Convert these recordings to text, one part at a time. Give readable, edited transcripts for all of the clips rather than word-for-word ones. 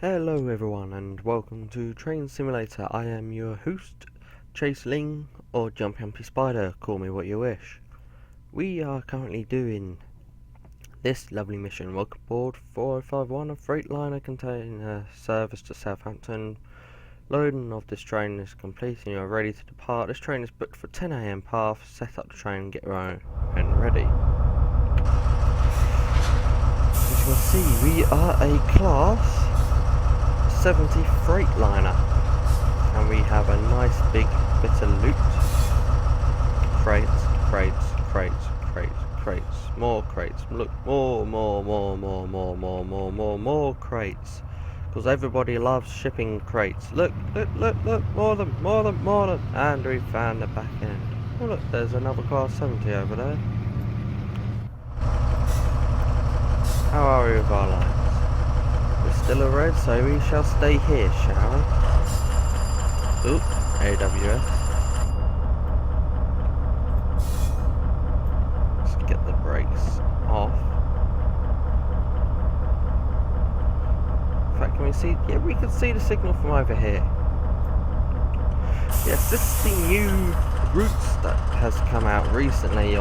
Hello everyone and welcome to Train Simulator. I am your host, Chase Ling, or Jumpy Spider, call me what you wish. We are currently doing this lovely mission. Welcome aboard 4051, a Freightliner container service to Southampton. Loading of this train is complete and you are ready to depart. This train is booked for 10 AM path. Set up the train, get on and ready. As you can see, we are a class 70 Freightliner, and we have a nice big bit of loot. Crates, more crates. Look, more crates, because everybody loves shipping crates. Look, more of them, and we found the back end. Oh look, there's another class 70 over there. How are we with our lines? We're still a red, so we shall stay here, shall we? Oop, AWS. Let's get the brakes off. In fact, can we see? Yeah, we can see the signal from over here. Yes, this is the new routes that has come out recently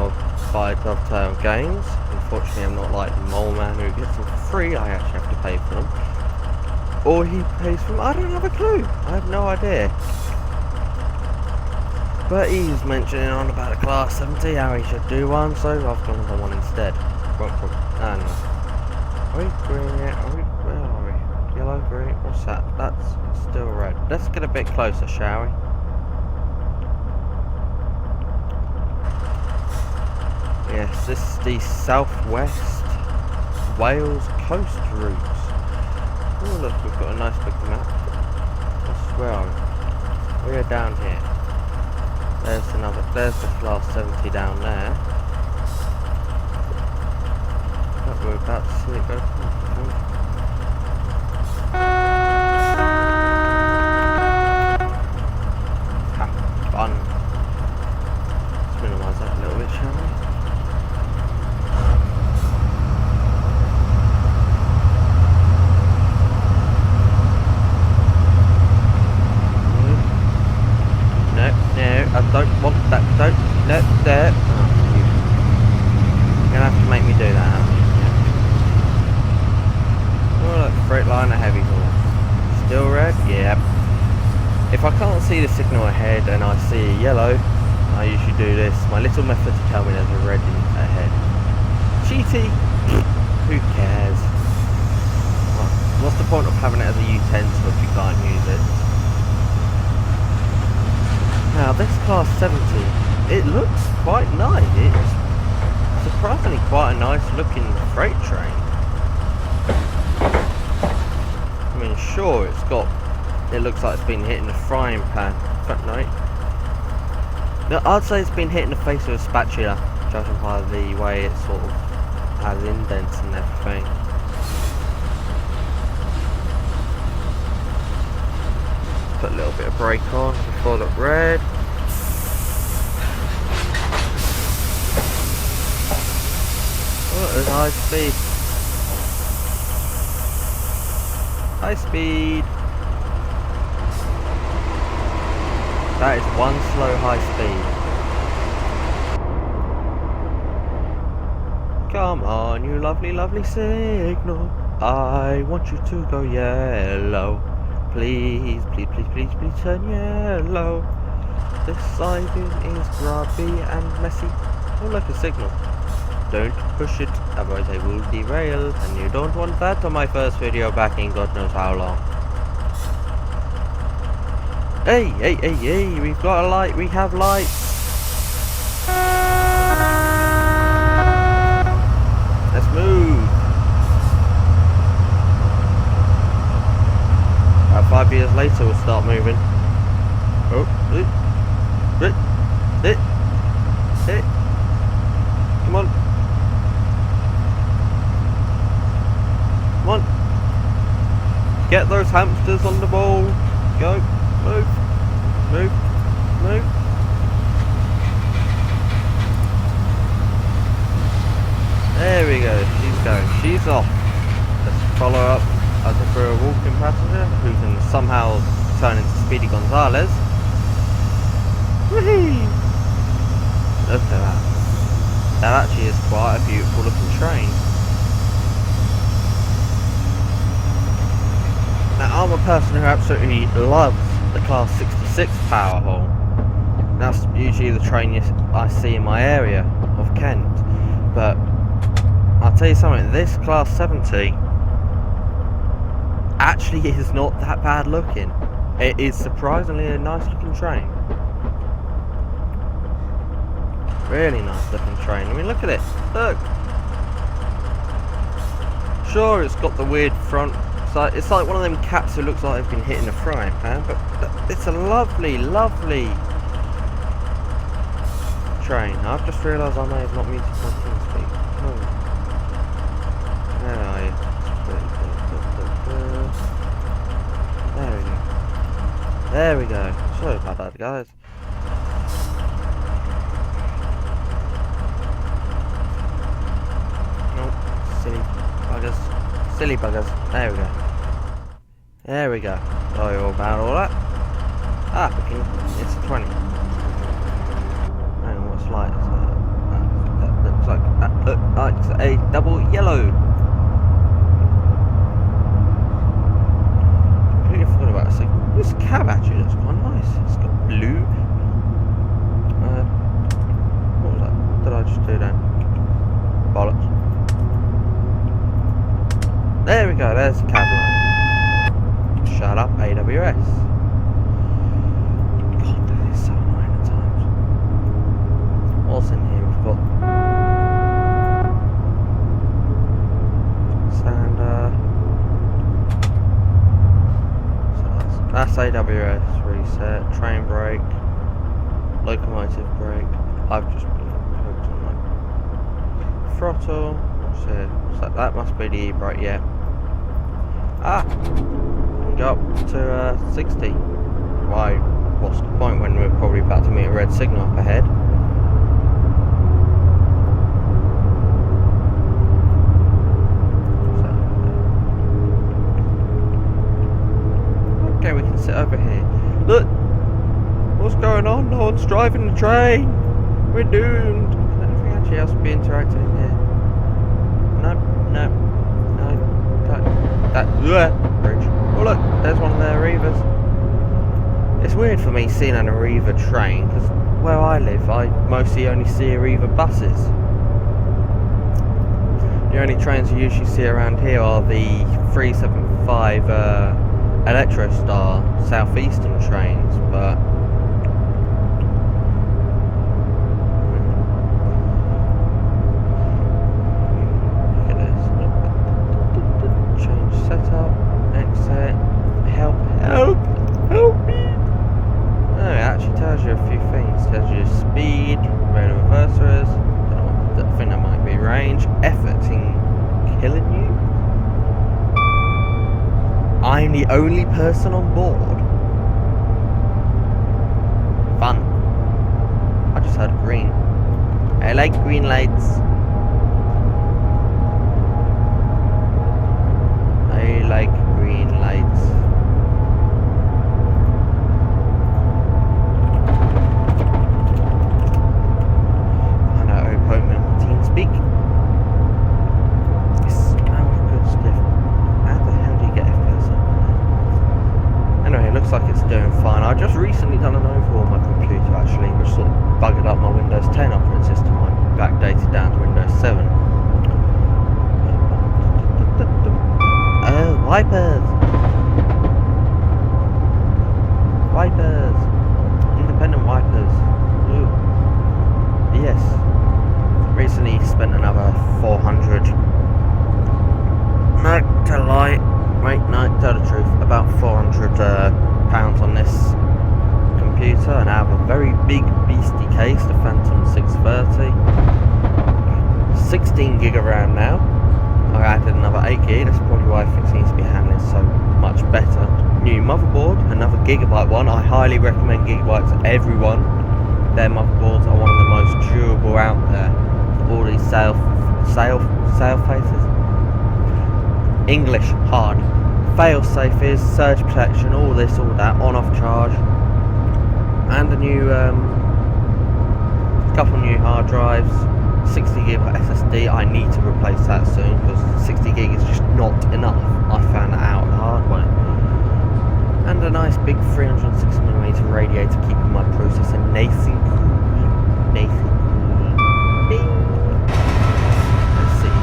by Dovetail Games. Unfortunately, I'm not like the mole man who gets them for free. I actually have to pay for them. Or he pays for them. I don't have a clue. I have no idea. But he's mentioning on about a class 70, how he should do one, so I've gone for one instead. Are we green yet? Where are we? Yellow, green? What's that? That's still red. Let's get a bit closer, shall we? Yes, this is the Southwest Wales coast route. Oh look, we've got a nice big map. Where are we? We are down here. There's the class 70 down there. But we're about to see it go past. Ha, fun. Let's minimise that a little bit, shall we? I don't want that, no, there. Oh, you're gonna have to make me do that, aren't you? Oh look, Freightliner heavy haul. Still red? Yeah. If I can't see the signal ahead and I see yellow, I usually do this. My little method to tell me there's a red ahead. Cheaty! Who cares? What's the point of having it as a utensil if you can't use it? Now this class 70, it looks quite nice. It's surprisingly quite a nice looking freight train. I mean, sure, it looks like it's been hit in the frying pan, but no. No, I'd say it's been hit in the face with a spatula, judging by the way it sort of has indents and everything. Put a little bit of brake on before it looked red. Oh, there's high speed. High speed. That is one slow high speed. Come on, you lovely signal. I want you to go yellow. Please turn yellow. This siding is grubby and messy. Oh, look, a signal. Don't push it, otherwise I will derail, and you don't want that on my first video back in God knows how long. Hey, we've got a light, we have lights. Let's move. 5 years later we'll start moving. Oh, come on. Come on. Get those hamsters on the ball. Go. Move. There we go. She's going. She's off. Let's follow up. as if we're a walking passenger who can somehow turn into Speedy Gonzales. Whee! Look at that. That actually is quite a beautiful looking train. Now, I'm a person who absolutely loves the Class 66 power haul. That's usually the train I see in my area of Kent. But I'll tell you something, this Class 70 actually is not that bad looking. It is surprisingly a nice looking train. Really nice looking train. I mean, look at it. Look. Sure, it's got the weird front. It's like one of them cats who looks like they've been hit in a frying pan, but it's a lovely, lovely train. I've just realised I may have not muted my TeamSpeak. Oh. Where are you? There we go. There we go. Sorry about that, guys. Nope. Silly buggers. Silly buggers. There we go. There we go. Sorry about all that. Ah, it's a 20. And what's light? That looks like it's a double yellow. Completely forgot about this thing. This cab actually looks quite nice. It's got blue. What was that? What did I just do then? Bollocks. There we go, there's the cab line. Shut up, AWS. God, that is so annoying at times. What's in here? We've got Sander. So that's AWS reset, train brake, locomotive brake. I've just been hooked on my throttle. What's here? So that must be the e-brake, yeah. Ah! Can go up to 60. Why? What's the point when we're probably about to meet a red signal up ahead? So, okay, we can sit over here. Look! What's going on? No one's driving the train! We're doomed! Can anything actually else be interacting in here? No. That bridge. Oh look, there's one of their Arrivas. It's weird for me seeing an Arriva train, because where I live, I mostly only see Arriva buses. The only trains you usually see around here are the 375 Electrostar Southeastern trains, but setup, exit, help me! Oh, it actually tells you a few things. It tells you speed, rate of reversers, I think that might be range, effort in killing you. I'm the only person on board. Fun. I just heard green. I like green lights. I like green lights. I know, open TeamSpeak. Yes, good stuff. How the hell do you get FPS on? Anyway, it looks like it's doing fine. I just recently done an overhaul on my computer actually, which sort of buggered up my Windows 10 operating system. I backdated down to Windows 7. Oh, wipers! Wipers! Independent wipers. Ooh. Yes. Recently spent another 400. No, tell a lie. Wait, no, tell the truth. About 400 pounds on this computer, and I have a very big beastie case, the Phantom 630. 16 gig of RAM now. I added another 8 gig, that's probably why it seems to be handling so much better. New motherboard, another Gigabyte one. I highly recommend Gigabyte to everyone. Their motherboards are one of the most durable out there. All these sail faces. English, hard. fail safe is, surge protection, all this, all that, on off charge, and a new couple new hard drives, 60 gig SSD. I need to replace that soon because 60 gig is just not enough. I found that out the hard way. And a nice big 360mm radiator keeping my processor nice and cool. Nice and cool. Bing. Let's see.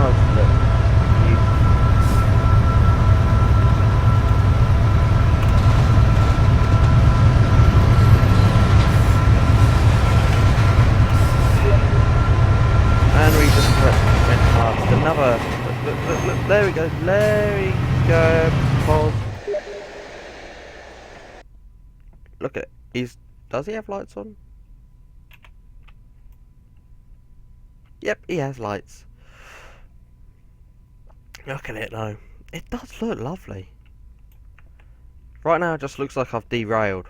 Oh, look. And we just went past another. Look, there we go, pause. Look at it. Does he have lights on? Yep, he has lights. Look at it though. It does look lovely. Right now it just looks like I've derailed.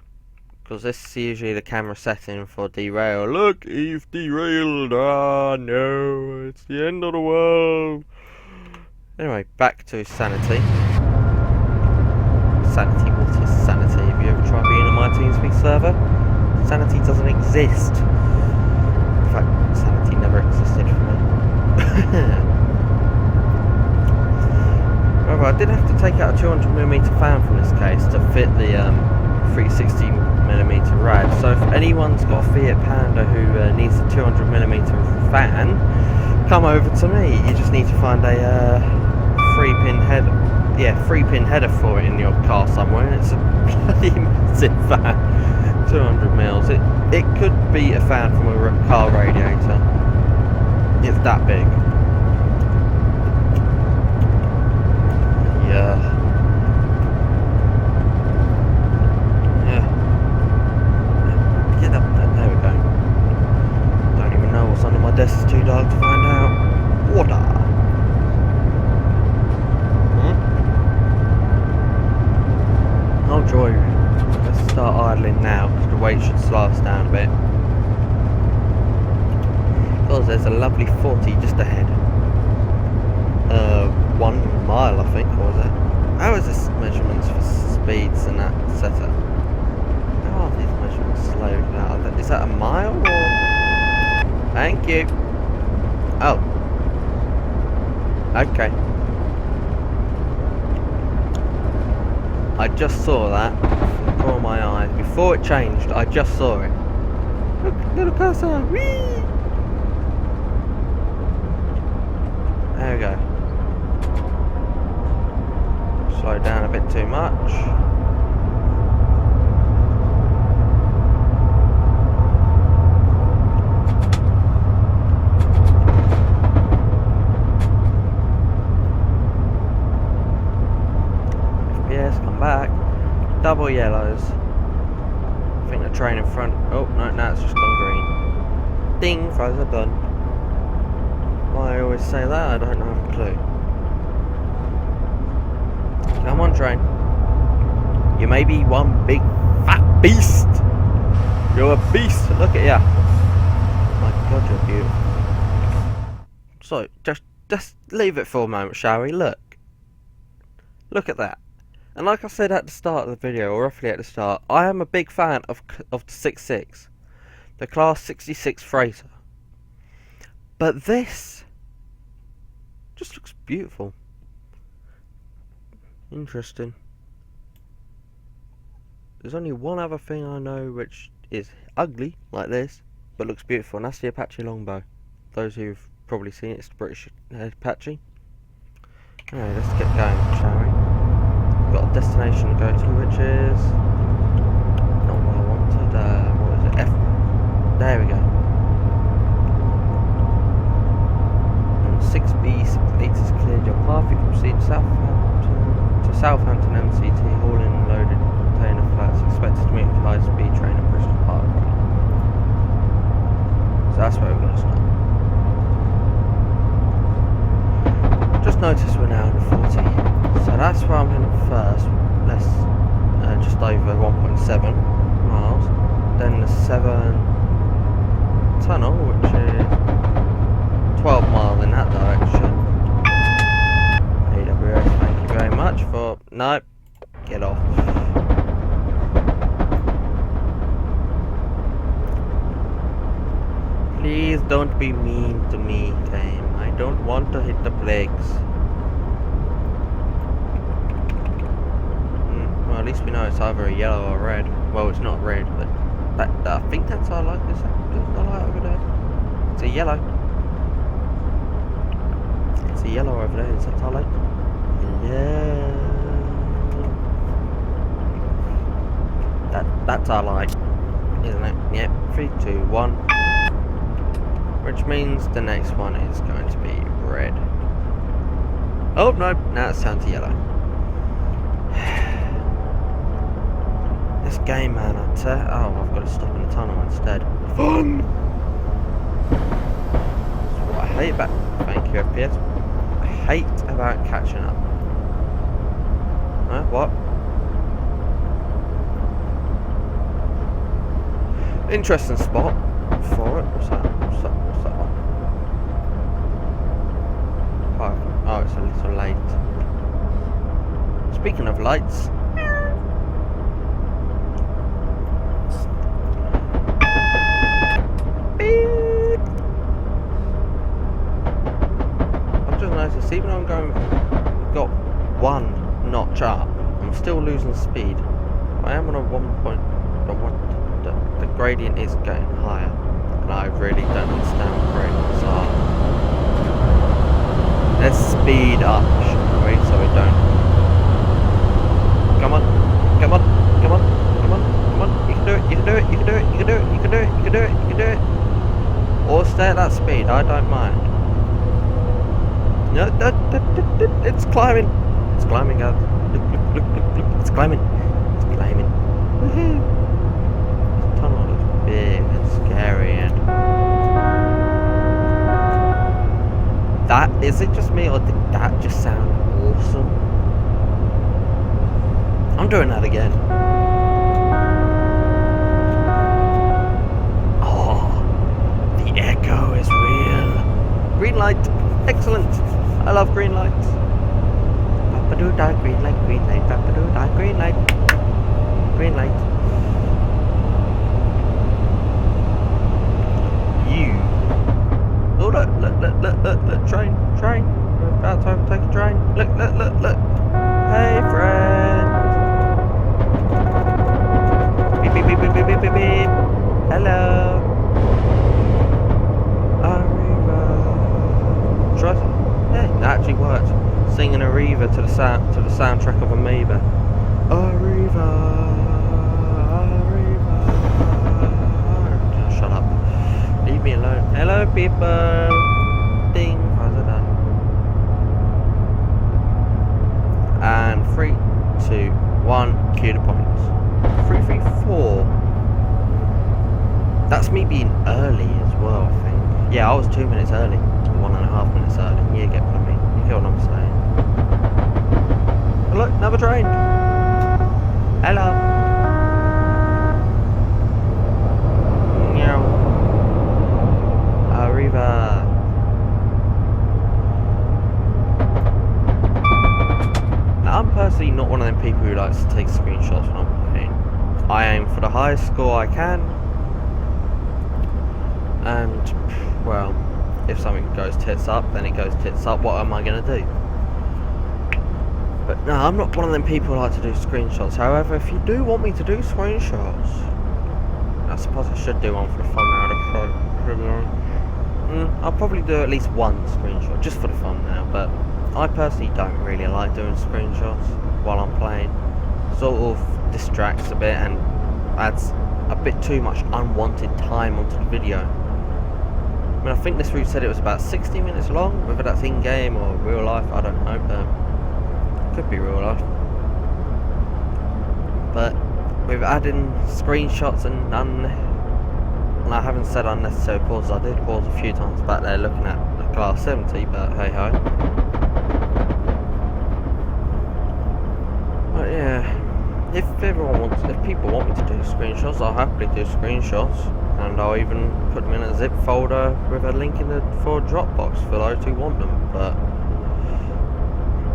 Because this is usually the camera setting for derail. Look, he's derailed. Ah, no, it's the end of the world. Anyway, back to sanity. Sanity, what is sanity? Have you ever tried being on my TeamSpeak server? Sanity doesn't exist. In fact, sanity never existed for me. However, I did have to take out a 200mm fan from this case to fit the 360mm rad. So if anyone's got a Fiat Panda who needs a 200mm fan, come over to me. You just need to find a 3-pin header for it in your car somewhere, and it's a bloody massive fan. 200mm. It could be a fan from a car radiator. It's that big. Yeah. Get up there. There we go. Don't even know what's under my desk. It's too dark to find out. Water. Oh joy, let's start idling now because the weight should slow us down a bit. Because there's a lovely 40 just ahead. 1 mile I think, or was it? How is this measurements for speeds and that setup? How are these measurements slowed down? Is that a mile or? Thank you. Oh. Okay. I just saw that from the corner of my eye. Before it changed, I just saw it. Look, little cursor. Whee! There we go. Slow down a bit too much. Come back. Double yellows. I think the train in front. Oh no, now it's just gone green. Ding, fries are done. Why I always say that, I don't have a clue. Come on, train. You may be one big fat beast. You're a beast. Look at ya. My God, you're beautiful. So just leave it for a moment, shall we? Look at that. And like I said at the start of the video, or roughly at the start, I am a big fan of the 6.6, the Class 66 freighter. But this just looks beautiful. Interesting. There's only one other thing I know which is ugly like this, but looks beautiful, and that's the Apache Longbow. Those who've probably seen it, it's the British Apache. Anyway, let's get going, shall we? Got a destination to go to, which is not what I wanted. What is it? F. There we go. And 6B 68 is cleared your path. You can proceed to Southampton MCT, hauling loaded container flats. Expected to meet with high speed train at Bristol Parkway. So that's where we're going to stop. Just noticed we're now in 40. So that's where I'm heading first. Less, just over 1.7 miles. Then the 7 tunnel, which is 12 miles in that direction. No. Get off. Please don't be mean to me, game. I don't want to hit the brakes. Well, at least we know it's either a yellow or red. Well, it's not red, but I think that's our light. Is that the light over there? It's a yellow. It's a yellow over there. Is that our light? Yeah. That's our light, isn't it? Yep. 3, 2, 1. Which means the next one is going to be red. Oh no! Now it's turned to yellow. This game, man, I tell. Oh, I've got to stop in the tunnel instead. Fun! That's what I hate about. Thank you, FPS. I hate about catching up. Huh? What? Interesting spot for it. What's that? What's that one? Oh, it's a little late. Speaking of lights. Even though I'm got 1 notch up, I'm still losing speed. I am on a 1 point. The gradient is getting higher, and I really don't understand what gradients are. Let's speed up, shall we? So we don't. Come on, come on, come on, come on, come on! You can do it! You can do it! You can do it! You can do it! You can do it! You can do it! You can do it! Or stay at that speed. I don't mind. No, it's climbing. It's climbing, guys. Look, it's climbing. It's climbing. Woohoo! This tunnel looks big and scary, and that is it just me, or did that just sound awesome? I'm doing that again. Oh, the echo is real. Green light. Excellent. I love green lights. Papadoo-da, green light, papadoo-da, green light. Green light. You. Oh, look, train. We're about to overtake a train. Look. Hey, friend. Beep. Hello. Yeah, it actually worked. Singing Arriva to the soundtrack of Amoeba. Arriva. Shut up. Leave me alone. Hello, people. Ding. And 3, 2, 1. Cue the points. 3, 3, 4. That's me being early as well, I think. Yeah, I was 2 minutes early. 1.5 minutes early. You get what I mean. You hear what I'm saying. Oh, look, another train. Hello. Meow. Arriva. Now, I'm personally not one of them people who likes to take screenshots when I'm playing. I aim for the highest score I can. And, well, if something goes tits up, then it goes tits up. What am I going to do? But no, I'm not one of them people who like to do screenshots. However, if you do want me to do screenshots, I suppose I should do one for the thumbnail. I'll probably do at least 1 screenshot just for the thumbnail. But I personally don't really like doing screenshots while I'm playing. Sort of distracts a bit and adds a bit too much unwanted time onto the video. I mean, I think this route said it was about 60 minutes long, whether that's in-game or real life, I don't know, but it could be real life. But with adding screenshots and I haven't said unnecessary pauses. I did pause a few times back there looking at the Class 70, but hey ho. But yeah, if people want me to do screenshots, I'll happily do screenshots, and I'll even put them in a zip folder with a link in the for Dropbox for those who want them. But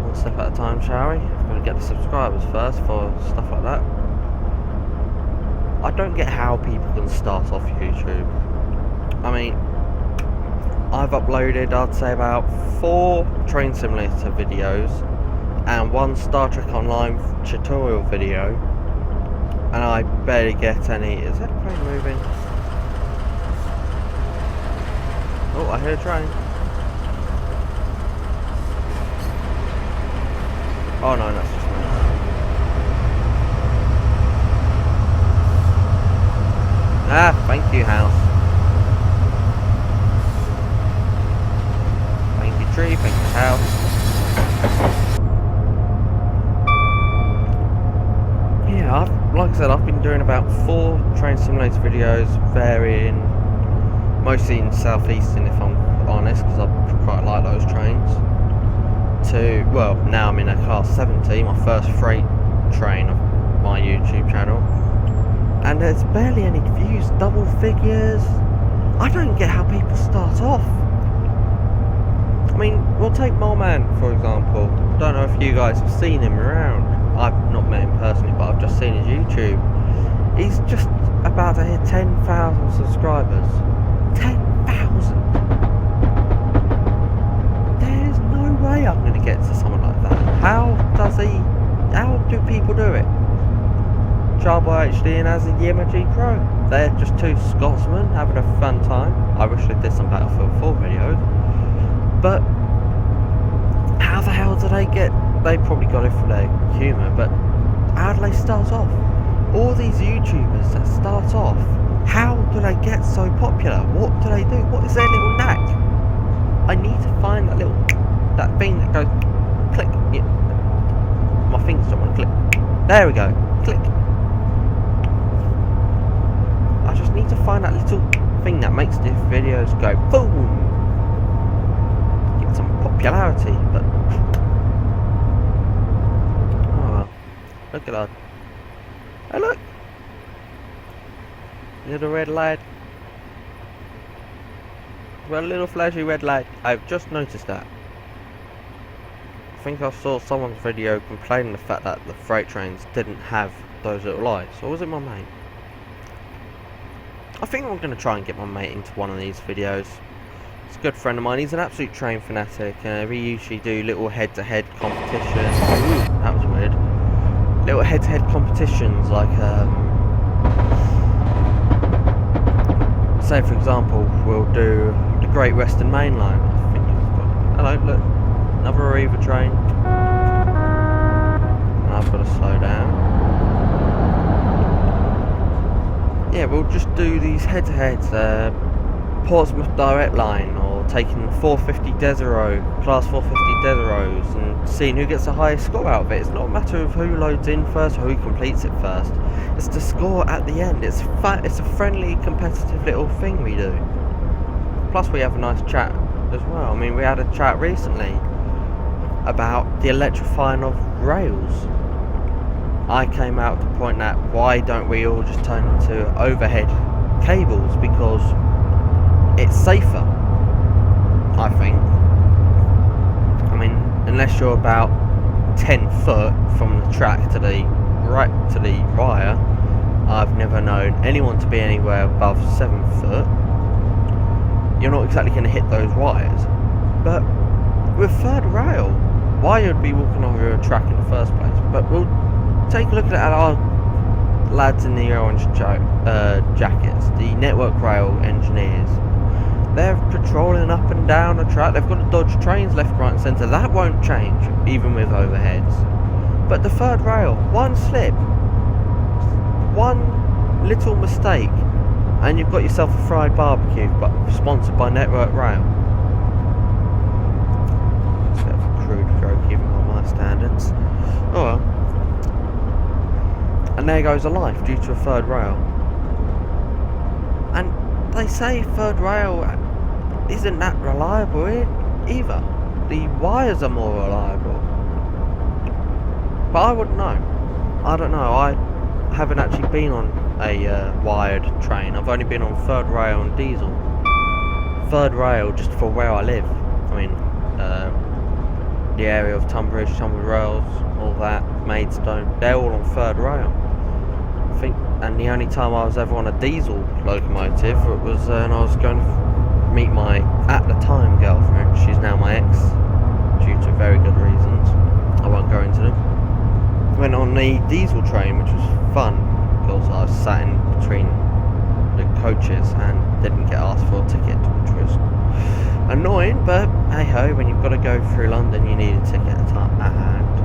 once they're step at a time, shall we? We're going to get the subscribers first for stuff like that. I don't get how people can start off YouTube. I mean, I've uploaded, I'd say, about 4 Train Simulator videos and 1 Star Trek Online tutorial video, and I barely get any. Is that plane moving? Oh, I hear a train. Oh no, that's just me. Ah, thank you, house. Thank you, tree. Thank you, house. Yeah, like I said, I've been doing about 4 Train Simulator videos, varying, mostly in southeastern, if I'm honest, because I quite like those trains. Well, now I'm in a Car 70, my first freight train of my YouTube channel, and there's barely any views, double figures. I don't get how people start off. I mean, we'll take Moleman for example. Don't know if you guys have seen him around. I've not met him personally, but I've just seen his YouTube. He's just about to hit 10,000 subscribers. 10,000! There's no way I'm going to get to someone like that. How do people do it? Charboy HD and Azzy Yima G Pro. They're just 2 Scotsmen having a fun time. I wish they did some Battlefield 4 videos. But how the hell do they get? They probably got it for their humour, but how do they start off? All these YouTubers that start off, how do they get so popular? What do they do? What is their little knack? I need to find that thing that goes click. Yeah. My fingers don't want to click. There we go. Click. I just need to find that little thing that makes the videos go boom. Get some popularity, but oh well. Look at that. Oh look! Little red light. Well, a little flashy red light. I've just noticed that. I think I saw someone's video complaining the fact that the freight trains didn't have those little lights. Or was it my mate? I think I'm going to try and get my mate into one of these videos. It's a good friend of mine. He's an absolute train fanatic. We usually do little head-to-head competitions. Ooh, that was weird. Little head-to-head competitions, like say for example, we'll do the Great Western Main Line. I think I've got. Hello, look, another Arriva train. And I've got to slow down. Yeah, we'll just do these head-to-heads. Portsmouth Direct Line, or taking 450 Desiro, class 450 Desiros, and seeing who gets the highest score out of it. It's not a matter of who loads in first or who completes it first. It's the score at the end. It's a friendly, competitive little thing we do. Plus we have a nice chat as well. I mean, we had a chat recently about the electrifying of rails. I came out to point that why don't we all just turn into overhead cables, because it's safer, I think. I mean, unless you're about 10 foot from the track to the wire, I've never known anyone to be anywhere above 7 foot. You're not exactly going to hit those wires. But with third rail, why you'd be walking over a track in the first place? But we'll take a look at our lads in the orange jackets, the Network Rail engineers. They're patrolling up and down the track. They've got to dodge trains left, right and centre. That won't change, even with overheads. But the third rail, one slip, one little mistake, and you've got yourself a fried barbecue, but sponsored by Network Rail. It's a bit of a crude joke, even by my standards. Oh well. And there goes a life due to a third rail. And they say third rail isn't that reliable either. The wires are more reliable. But I wouldn't know. I don't know. I haven't actually been on a wired train. I've only been on third rail and diesel. Third rail just for where I live. I mean, the area of Tunbridge, Tunbridge Wells, all that, Maidstone, they're all on third rail. I think, and the only time I was ever on a diesel locomotive was when I was going to meet my, at the time, girlfriend. She's now my ex, due to very good reasons. I won't go into them. Went on the diesel train, which was fun, because I was sat in between the coaches and didn't get asked for a ticket, which was annoying, but hey ho, when you've got to go through London, you need a ticket at hand.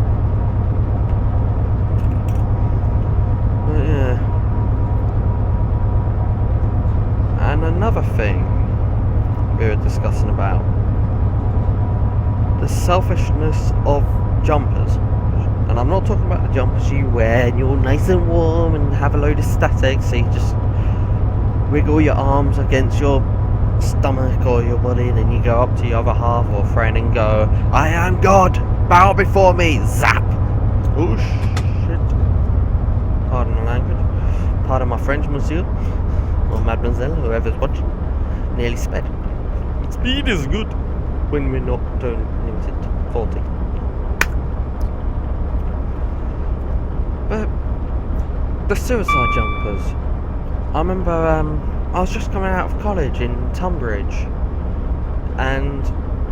But yeah. And another thing we were discussing about the selfishness of jumpers. And I'm not talking about the jumpers you wear and you're nice and warm and have a load of static, so you just wiggle your arms against your stomach or your body, and then you go up to your other half or friend and go, I am God, bow before me, zap. Oh shit. Pardon the language. Pardon my French, monsieur. Or mademoiselle, whoever's watching. Nearly sped. Speed is good when we're not doing limited 40. But the suicide jumpers. I remember I was just coming out of college in Tunbridge and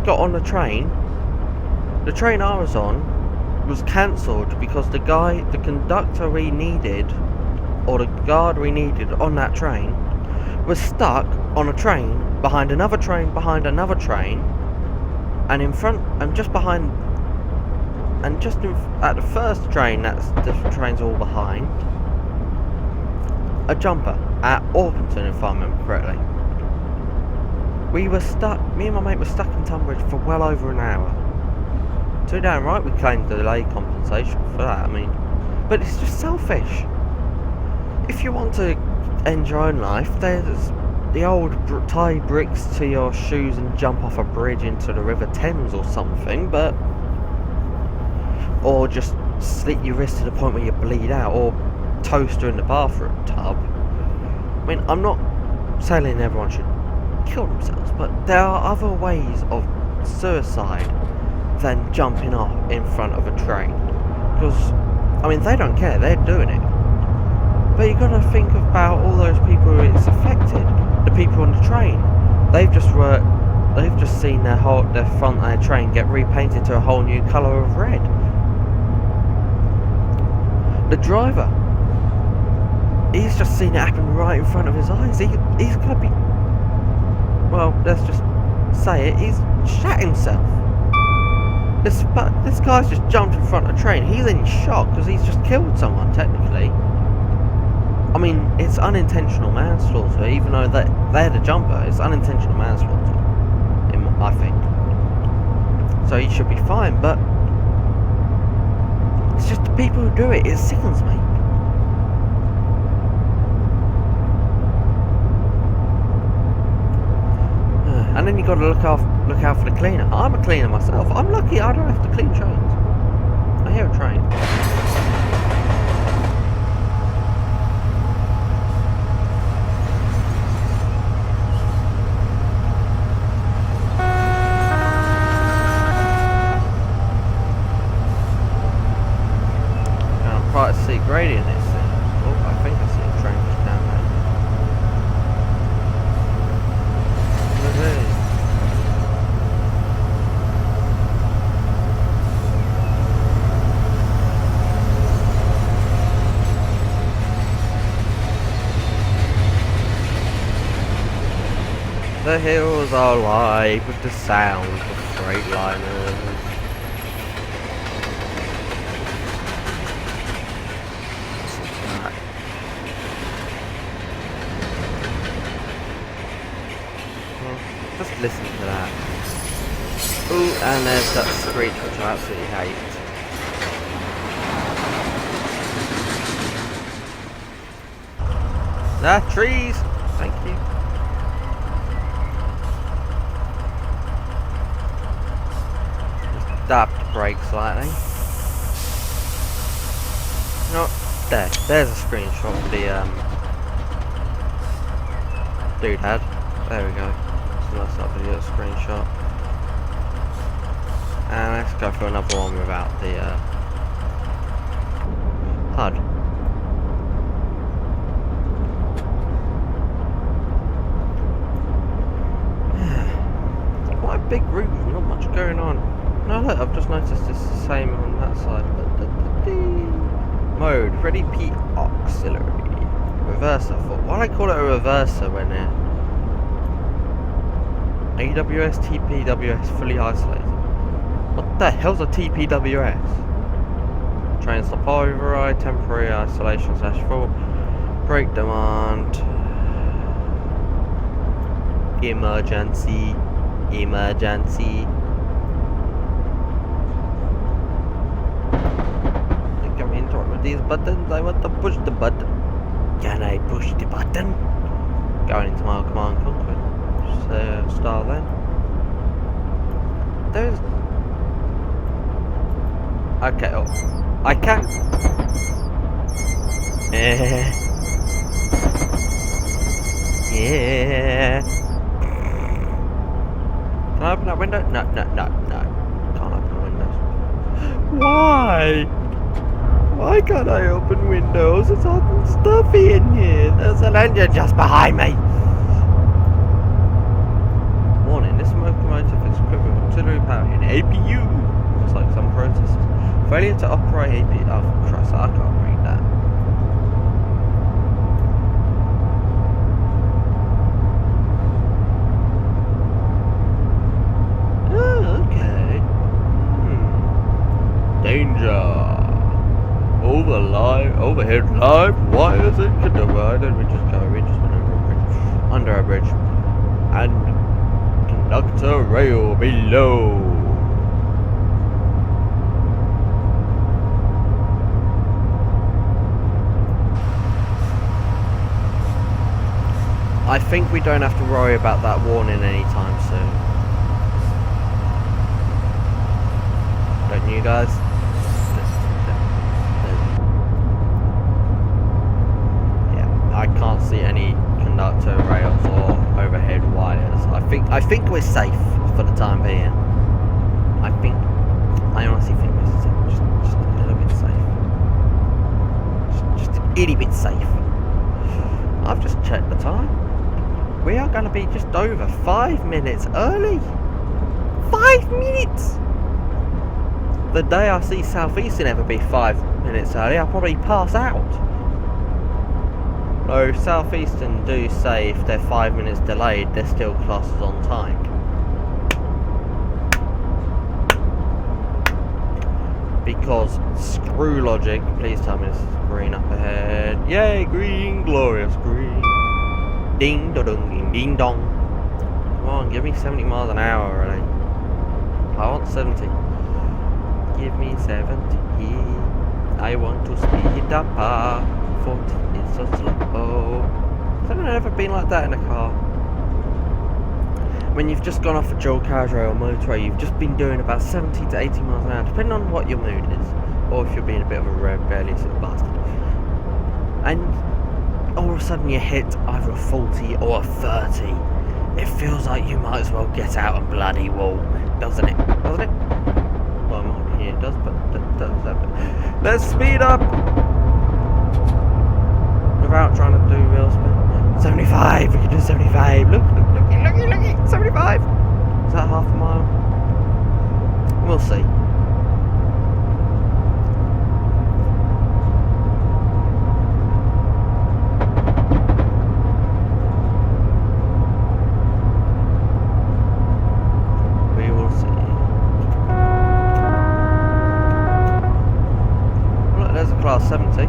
got on the train. The train I was on was cancelled because the conductor we needed, or the guard we needed on that train, was stuck on a train behind another train behind another train, and in front and just behind and just at the first train, that's the train's all behind, a jumper at Orpington, if I remember correctly. We were stuck, me and my mate were stuck in Tunbridge for well over an hour. Too damn right we claimed delay compensation for that, I mean, but it's just selfish. If you want to end your own life, there's the old tie bricks to your shoes and jump off a bridge into the River Thames or something, but or just slit your wrist to the point where you bleed out, or toaster in the bathroom tub. I mean, I'm not saying everyone should kill themselves, but there are other ways of suicide than jumping off in front of a train. Because, I mean, they don't care, they're doing it. But you got to think about all those people who it's affected. The people on the train, they've just seen their front of their train get repainted to a whole new colour of red. The driver, he's just seen it happen right in front of his eyes. He's gonna be, well, let's just say it, he's shat himself. This guy's just jumped in front of a train. He's in shock because he's just killed someone, technically. I mean, it's unintentional manslaughter, even though they're the jumper. It's unintentional manslaughter, I think. So he should be fine, but it's just the people who do it. It sickens me. And then you got to look out for the cleaner. I'm a cleaner myself. I'm lucky I don't have to clean trains. I hear a train. Quite a steep gradient this thing. Oh, I think I see a train just down there. The hills are alive with the sound of freight liners. Just listen to that. Ooh, and there's that screech which I absolutely hate. Ah, trees! Thank you. Just dab the brake slightly. No, there's a screenshot for the doodad. There we go. Nice little video screenshot. And let's go for another one without the HUD. Quite a big route with not much going on. No, look, I've just noticed it's the same on that side. Mode, ready P auxiliary. Reverser. Why do I call it a reverser when AWS TPWS fully isolated? What the hell's a TPWS? Train stop override, temporary isolation / fault, brake demand, emergency. Can we interact with these buttons? I want to push the button. Can I push the button? Going into my command conquer. Start then. There's. Okay, oh. I can. Yeah. Can I open that window? No. Can't open windows. Why? Why can't I open windows? It's hot and stuffy in here. There's an engine just behind me. Warning, this locomotive is equipped with auxiliary power unit. APU. Looks like some processors. Failure to operate APU. Oh, Christ, I can't read that. Danger! Overhead live wires and divided. We just went over a bridge. Under a bridge. And conductor rail below. I think we don't have to worry about that warning anytime soon. Don't you guys? I can't see any conductor rails or overhead wires. I think we're safe for the time being. I honestly think we're just a little bit safe. Just a itty bit safe. I've just checked the time. We are going to be just over 5 minutes early. 5 minutes! The day I see Southeastern ever be 5 minutes early, I'll probably pass out. Though Southeastern do say if they're 5 minutes delayed, they're still classed as on time. Because screw logic, please tell me this is green up ahead. Yay, green, glorious green. Ding dong, ding ding dong. Come on, give me 70 miles an hour already. I want 70. Give me 70. I want to speed up. 40 is so slow. I've never been like that in a car. When you've just gone off a dual carriageway or motorway, you've just been doing about 70 to 80 miles an hour, depending on what your mood is, or if you're being a bit of a rebellious bastard. And all of a sudden you hit either a 40 or a 30. It feels like you might as well get out and bloody walk, doesn't it? Doesn't it? Well, I'm not here, it does, but let's speed up! Without trying to do real speed. 75, we can do 75. Look, 75. Is that half a mile? We'll see. We will see. Look, there's a class 70.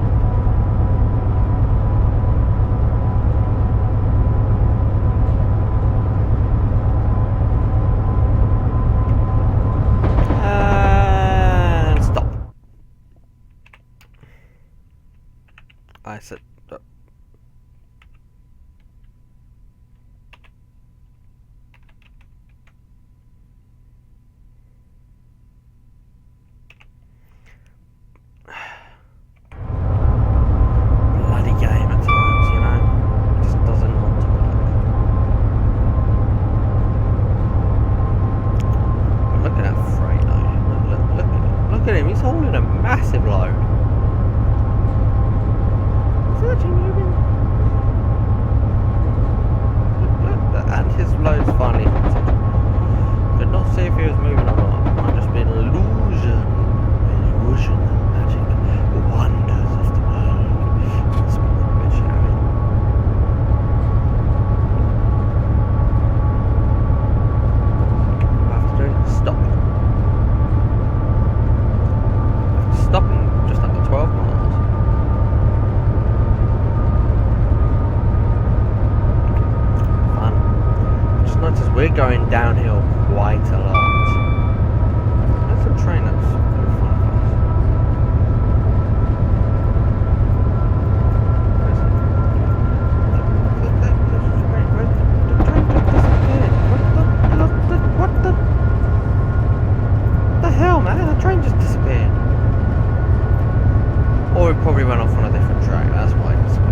I said bloody game at times, you know. It just doesn't want to work. But look at that freight though. at him, he's holding a massive load. Is he actually moving? And his load's finally hit. Could not see if he was moving or not. Might just be an illusion. Illusion and magic. Wonders of the world. Let's be a little bit shouty. What I have to do is stop. I have to stop in just under 12 miles. Fun. Just notice we're going downhill quite a lot. There's a train that's in front of us. Where is it? The train just disappeared. What the hell, man? The train just disappeared. Or it probably went off on a different track, that's why it disappeared.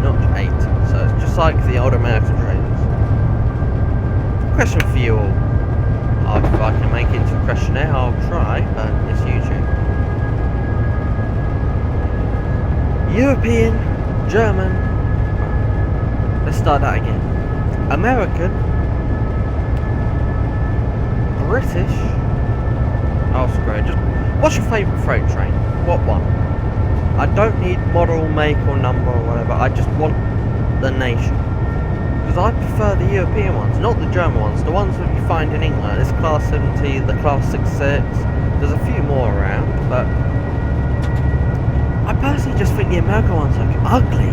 Notch 8, so it's just like the old American trains. Question for you all. If I can make it into a questionnaire, I'll try, but it's YouTube. European, German, let's start that again. American, British, oh screw it, just, what's your favourite freight train? What one? I don't need model, make or number or whatever, I just want the nation. Because I prefer the European ones, not the German ones. The ones that you find in England, it's Class 70, the Class 66, there's a few more around, but I personally just think the American ones look ugly.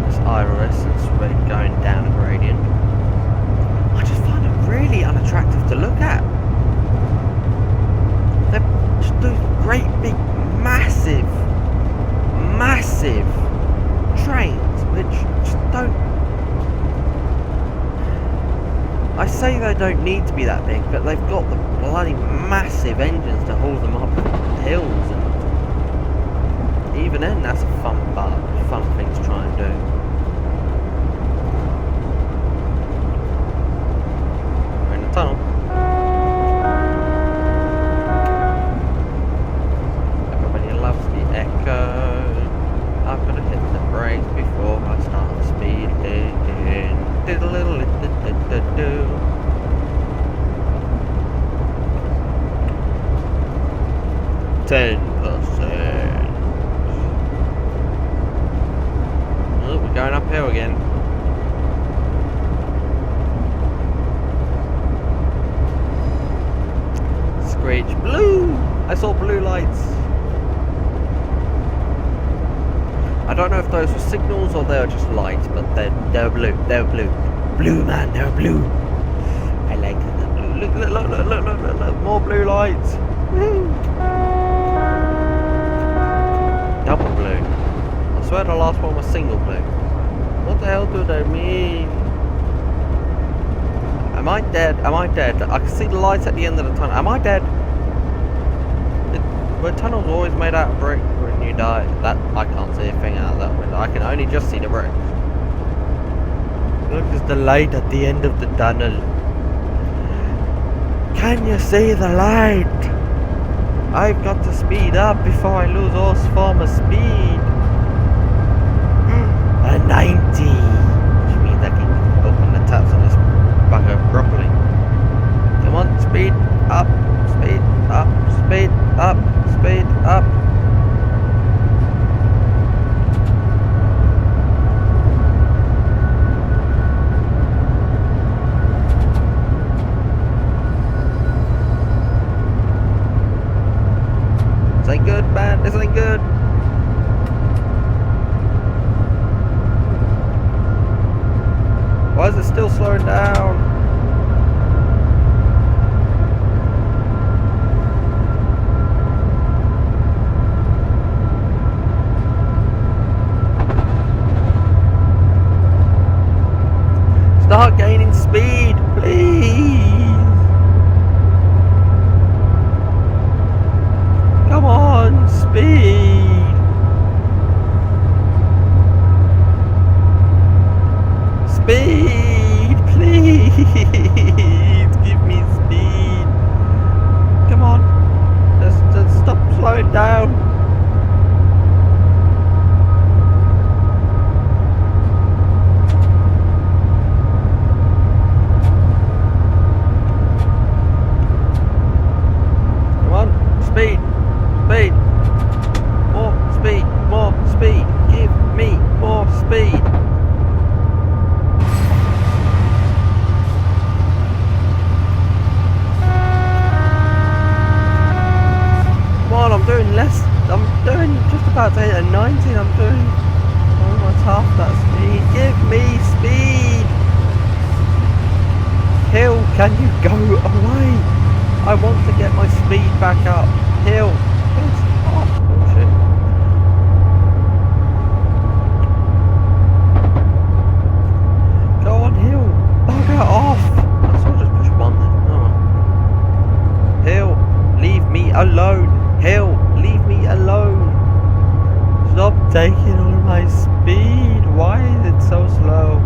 This iris is really going down a gradient. I just find it really unattractive to look at. Those great big massive trains which just don't, I say they don't need to be that big, but they've got the bloody massive engines to haul them up hills, and even then that's a fun thing to try and do. We're in the tunnel. I've got to hit the brakes before I start speeding. 10%. Oh, we're going uphill again. Screech blue! I saw blue lights. I don't know if those were signals or they were just lights, but they're blue. They're blue. Blue, man, they're blue. I like the blue. Look, more blue lights. Double blue. I swear the last one was single blue. What the hell do they mean? Am I dead? Am I dead? I can see the lights at the end of the tunnel. Am I dead? Were tunnels always made out of brick when you die? That I can't see a thing out of that window. I can only just see the bricks. Look, there's the light at the end of the tunnel. Can you see the light? I've got to speed up before I lose all form of speed. A 90, which means I can open the taps on this bugger properly. Come on, speed up, speed up, speed up, speed up. This ain't good, man. This ain't good. Why is it still slowing down? Start gaining speed, please. Come on, speed. speed, please. Give me speed. Come on. Just stop slowing down. Come on. Speed. Speed. More speed. More speed. Give me more speed. I'm doing less. I'm doing just about to hit a 90. I'm doing almost half that speed. Give me speed. Hill, can you go away? I want to get my speed back up. Hill, piss off. Bullshit. Go on, Hill. Bugger off. I will just push one then. Oh. Hill, leave me alone. Hill, leave me alone. Stop taking all my speed. Why is it so slow?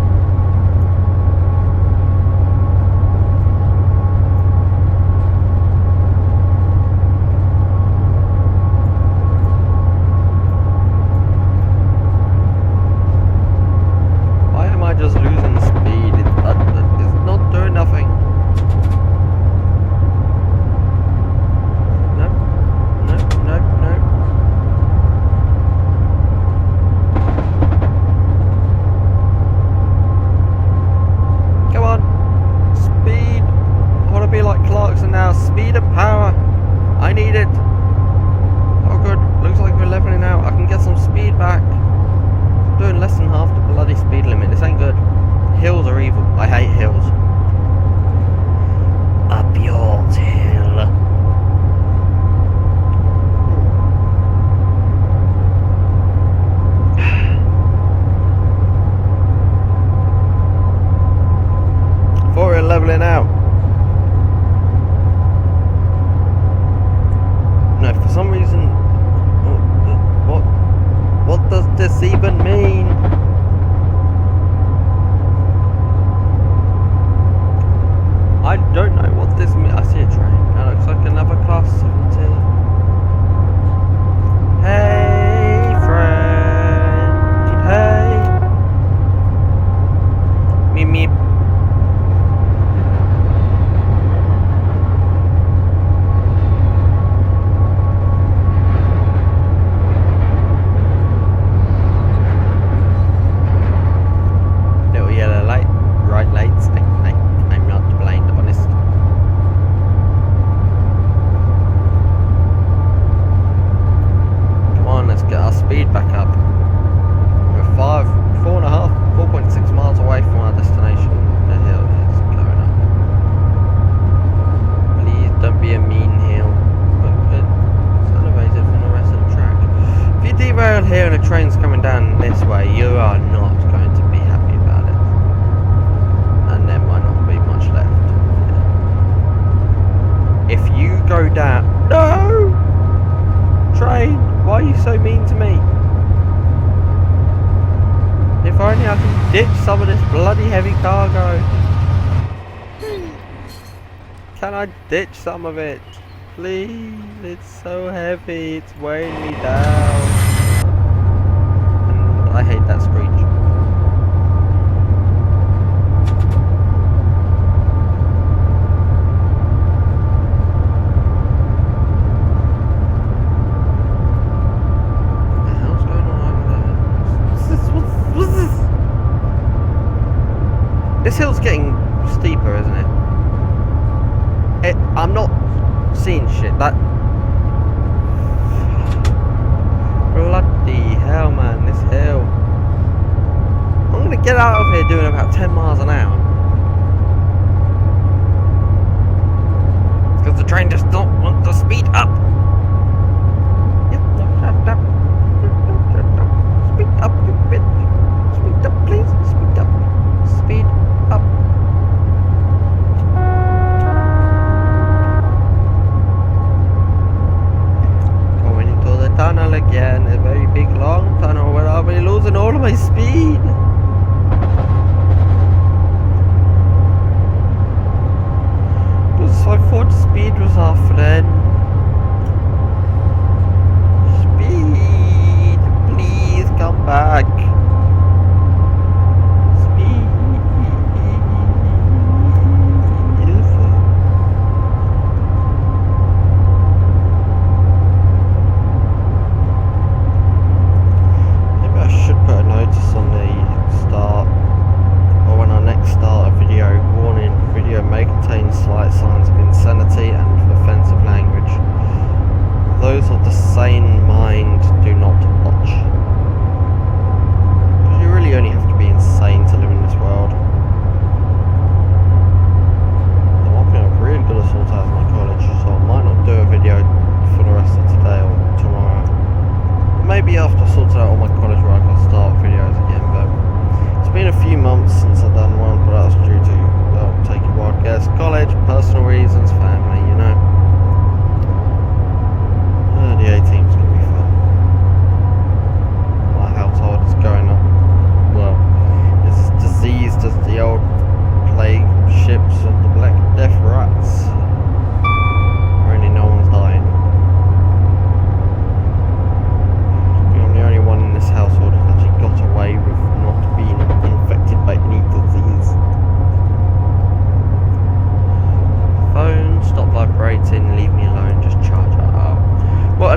Why am I just losing speed? It's not doing nothing. Now, speed and power. I need it. Oh good, looks like we're leveling out. I can get some speed back. I'm doing less than half the bloody speed limit. This ain't good. Hills are evil. I hate hills. Up yours, hill. Before we're leveling out. No, for some reason, what does this even mean? I don't know what this means. I see a train. That looks like another class 17. Hey, friend. Hey. Meep meep. Speed back up. We're 4.6 miles away from our destination. The hill is going up. Please don't be a mean hill. But it's elevated from the rest of the track. If you derail here and a train's coming down this way, you are not going to be happy about it. And there might not be much left. If you go down... No! Train! Why are you so mean to me? If only I can ditch some of this bloody heavy cargo. Can I ditch some of it? Please, it's so heavy, it's weighing me down. And I hate that screech. This hill's getting steeper, isn't it? I'm not seeing shit. That bloody hell, man! This hill. I'm gonna get out of here doing about 10 miles an hour because the train just don't want to speed up. Yep, shut up. Speed up, you bitch. Speed up, please. Speed up. Speed up. Going into the tunnel again, a very big long tunnel where I'll be losing all of my speed.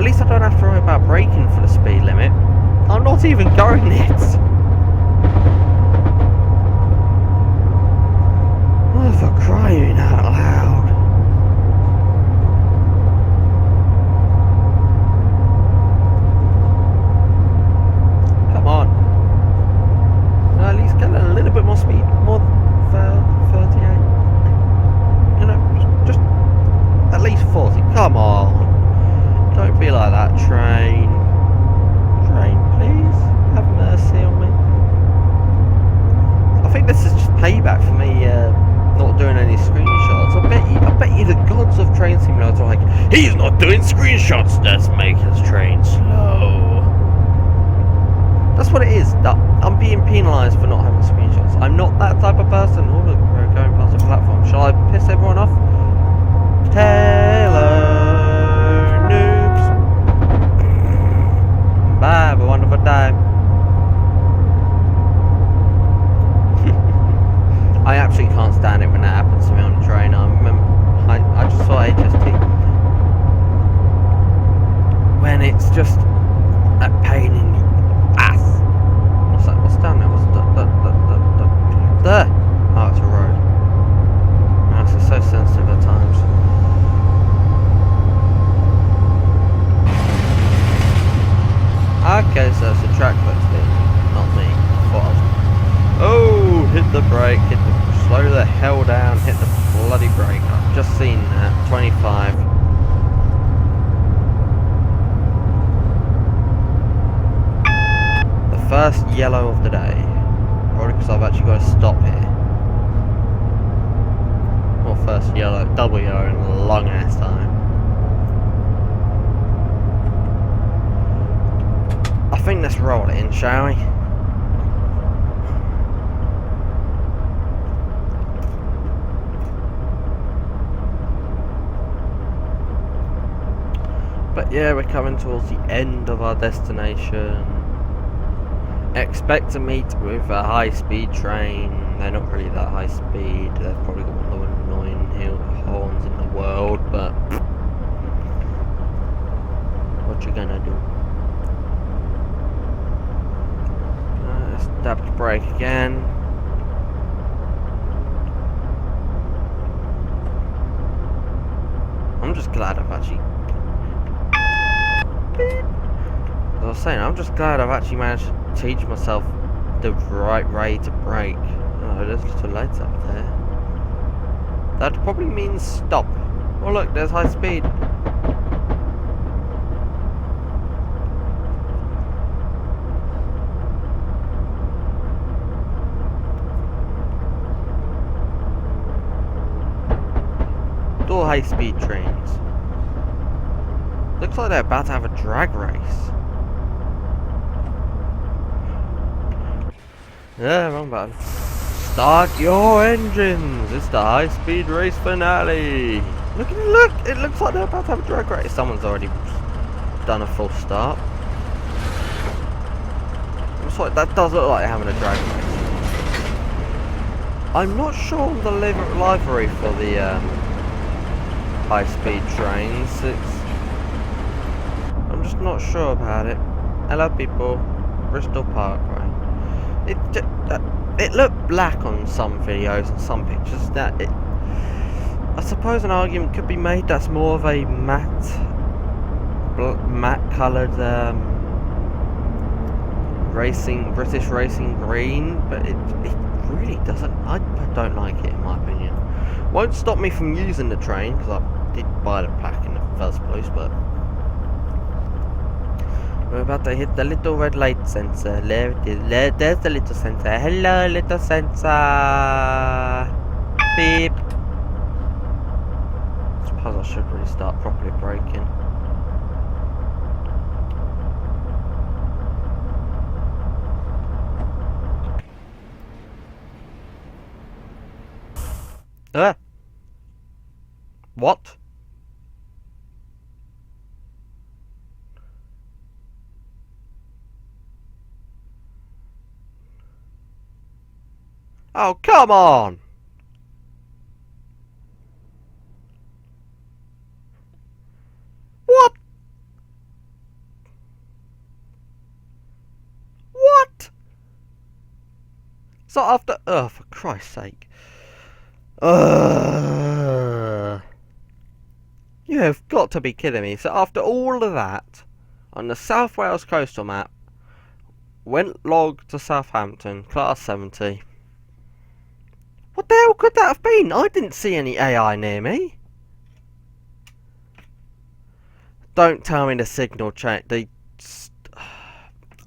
at least I don't have to worry about braking for the speed limit. I'm not even going it. Oh, for crying out loud. Come on. No, at least get a little bit more speed. More than 38. You know, just at least 40. Come on. Don't be like that, train. Train, please. Have mercy on me. I think this is just payback for me not doing any screenshots. I bet you the gods of Train Simulator are like, he's not doing screenshots, let's make his train slow. That's what it is. I'm being penalised for not having screenshots. I'm not that type of person. Oh, look, we're going past a platform. Shall I piss everyone off? Hello, noobs. Bye, have a wonderful time. I actually can't stand it when that happens to me on the train. I just saw HST. When it's just a pain in the ass. What's that? What's down there? What's there? Oh, it's a road. Oh, this is so sensitive at times. Okay, so it's a track that's been, not me. Oh, hit the brake, slow the hell down, hit the bloody brake. I've just seen that, 25. The first yellow of the day. Probably because I've actually got to stop here. Or first yellow, double yellow in a long ass time. I think let's roll it in, shall we? But yeah, we're coming towards the end of our destination. Expect to meet with a high-speed train. They're not really that high speed. They've probably got one of the annoying horns in the world, but what you gonna do? Stab the brake again. I'm just glad I've actually... As I was saying, I'm just glad I've actually managed to teach myself the right way to brake. Oh, there's little lights up there. That probably means stop. Oh look, there's high speed. All high speed trains. Looks like they're about to have a drag race. Yeah, wrong button. Start your engines! It's the high speed race finale! Look at it, look! It looks like they're about to have a drag race. Someone's already done a full start. Looks like that does look like they're having a drag race. I'm not sure on the livery for the high speed trains. I'm just not sure about it. Hello people, Bristol Parkway. It looked black on some videos and some pictures. I suppose an argument could be made that's more of a matte coloured British racing green, but it really doesn't. I don't like it in my opinion. Won't stop me from using the train because I did buy the pack in the first place, but we're about to hit the little red light sensor. There it is. There's the little sensor. Hello, little sensor. Beep. I suppose I should really start properly braking. What? Oh, come on! What? So after... Oh, for Christ's sake. You have got to be kidding me. So after all of that, on the South Wales coastal map, went log to Southampton, class 70. What the hell could that have been? I didn't see any AI near me. Don't tell me the signal check.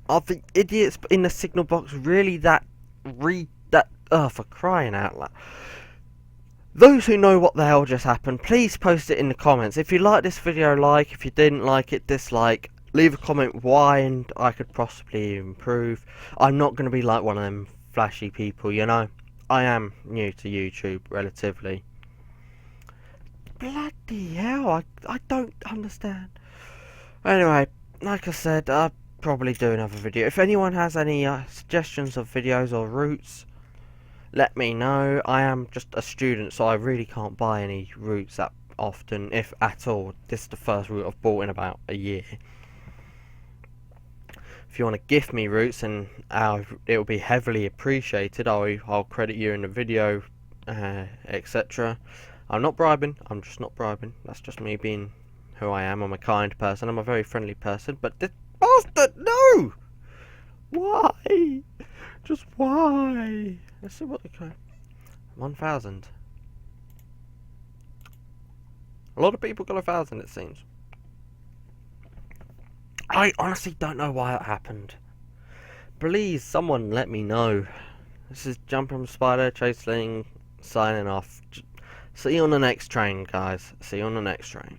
Are the idiots in the signal box really that for crying out loud. Those who know what the hell just happened, please post it in the comments. If you like this video, like. If you didn't like it, dislike. Leave a comment why and I could possibly improve. I'm not going to be like one of them flashy people, you know. I am new to YouTube, relatively. Bloody hell, I don't understand. Anyway, like I said, I'll probably do another video. If anyone has any suggestions of videos or routes, let me know. I am just a student, so I really can't buy any routes that often, if at all. This is the first route I've bought in about a year. If you want to gift me routes, and it will be heavily appreciated. I'll credit you in the video, etc. I'm not bribing. I'm just not bribing. That's just me being who I am. I'm a kind person. I'm a very friendly person. But this bastard, no! Why? Just why? Let's see what they can. 1,000. A lot of people got 1,000, it seems. I honestly don't know why it happened. Please, someone let me know. This is Jumping Spider, Chase Ling, signing off. See you on the next train, guys. See you on the next train.